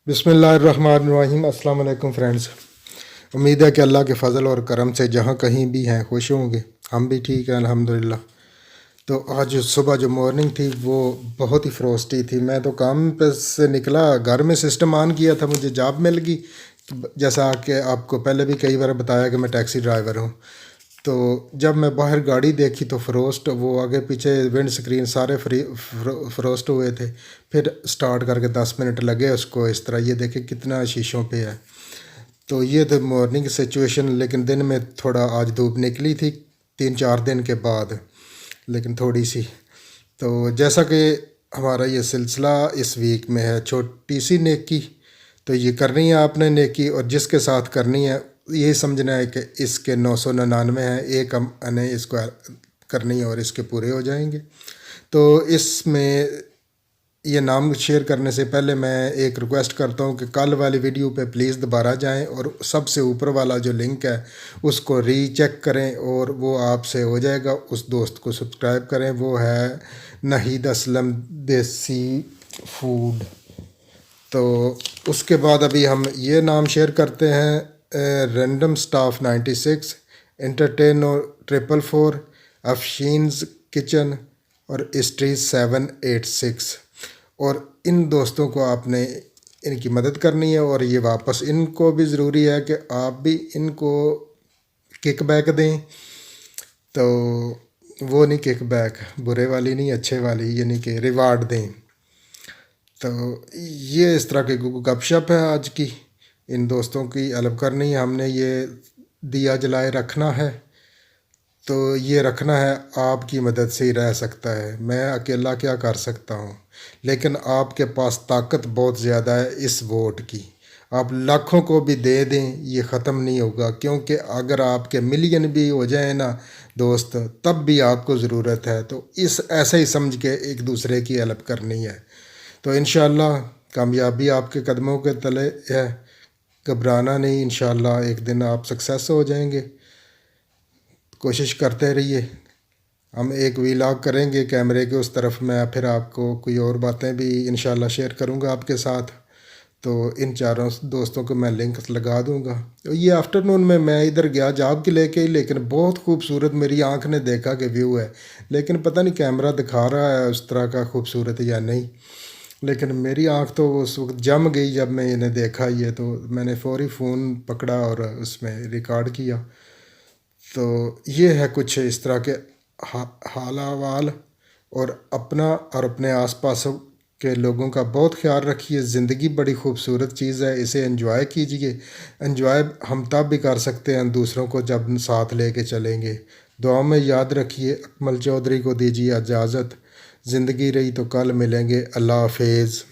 بسم اللہ الرحمن الرحیم۔ السلام علیکم فرینڈز، امید ہے کہ اللہ کے فضل اور کرم سے جہاں کہیں بھی ہیں خوش ہوں گے۔ ہم بھی ٹھیک ہیں الحمدللہ۔ تو آج صبح جو مارننگ تھی وہ بہت ہی فراسٹی تھی۔ میں تو کام پہ سے نکلا، گھر میں سسٹم آن کیا تھا، مجھے جاب مل گئی، جیسا کہ آپ کو پہلے بھی کئی بار بتایا کہ میں ٹیکسی ڈرائیور ہوں۔ تو جب میں باہر گاڑی دیکھی تو فروسٹ، وہ آگے پیچھے ونڈ سکرین سارے فروسٹ ہوئے تھے۔ پھر سٹارٹ کر کے 10 منٹ لگے اس کو، اس طرح یہ دیکھیں کتنا شیشوں پہ ہے۔ تو یہ تھی مارننگ سچویشن، لیکن دن میں تھوڑا آج دھوپ نکلی تھی 3-4 دن کے بعد، لیکن تھوڑی سی۔ تو جیسا کہ ہمارا یہ سلسلہ اس ویک میں ہے چھوٹی سی نیکی، تو یہ کرنی ہے آپ نے نیکی، اور جس کے ساتھ کرنی ہے یہی سمجھنا ہے کہ اس کے 999 ہیں، ایک ہم نے اس کو کرنی ہے اور اس کے پورے ہو جائیں گے۔ تو اس میں یہ نام شیئر کرنے سے پہلے میں ایک ریکویسٹ کرتا ہوں کہ کل والی ویڈیو پہ پلیز دوبارہ جائیں اور سب سے اوپر والا جو لنک ہے اس کو ری چیک کریں، اور وہ آپ سے ہو جائے گا۔ اس دوست کو سبسکرائب کریں، وہ ہے نہید اسلم دیسی فوڈ۔ تو اس کے بعد ابھی ہم یہ نام شیئر کرتے ہیں، رینڈم سٹاف 96، انٹرٹینو 444، افشینز کچن اور اسٹریز 786۔ اور ان دوستوں کو آپ نے ان کی مدد کرنی ہے، اور یہ واپس ان کو بھی ضروری ہے کہ آپ بھی ان کو کک بیک دیں۔ تو وہ نہیں کک بیک، برے والی نہیں، اچھے والی، یعنی کہ ریوارڈ دیں۔ تو یہ اس طرح کی گپ شپ ہے آج کی، ان دوستوں کی ہیلپ کرنی ہے۔ ہم نے یہ دیا جلائے رکھنا ہے، تو یہ رکھنا ہے، آپ کی مدد سے ہی رہ سکتا ہے۔ میں اکیلا کیا کر سکتا ہوں، لیکن آپ کے پاس طاقت بہت زیادہ ہے اس ووٹ کی۔ آپ لاکھوں کو بھی دے دیں، یہ ختم نہیں ہوگا، کیونکہ اگر آپ کے ملین بھی ہو جائیں نا دوست، تب بھی آپ کو ضرورت ہے۔ تو اس ایسا ہی سمجھ کے ایک دوسرے کی ہیلپ کرنی ہے، تو انشاءاللہ کامیابی آپ کے قدموں کے تلے ہے۔ گھبرانا نہیں، انشاءاللہ ایک دن آپ سکسیس ہو جائیں گے۔ کوشش کرتے رہیے۔ ہم ایک ولاگ کریں گے کیمرے کے اس طرف، میں پھر آپ کو کوئی اور باتیں بھی انشاءاللہ شیئر کروں گا آپ کے ساتھ۔ تو ان چاروں دوستوں کو میں لنک لگا دوں گا۔ یہ آفٹرنون میں ادھر گیا جاب کے لے کے ہی، لیکن بہت خوبصورت میری آنکھ نے دیکھا کہ ویو ہے، لیکن پتہ نہیں کیمرہ دکھا رہا ہے اس طرح کا خوبصورت یا نہیں، لیکن میری آنکھ تو اس وقت جم گئی جب میں انہیں دیکھا یہ، تو میں نے فوری فون پکڑا اور اس میں ریکارڈ کیا۔ تو یہ ہے کچھ اس طرح کے حال احوال، اور اپنا اور اپنے آس پاس کے لوگوں کا بہت خیال رکھیے۔ زندگی بڑی خوبصورت چیز ہے، اسے انجوائے کیجیے۔ انجوائے ہم تب بھی کر سکتے ہیں دوسروں کو جب ساتھ لے کے چلیں گے۔ دعاؤں میں یاد رکھیے۔ اکمل چودھری کو دیجیے اجازت۔ زندگی رہی تو کل ملیں گے۔ اللہ حافظ۔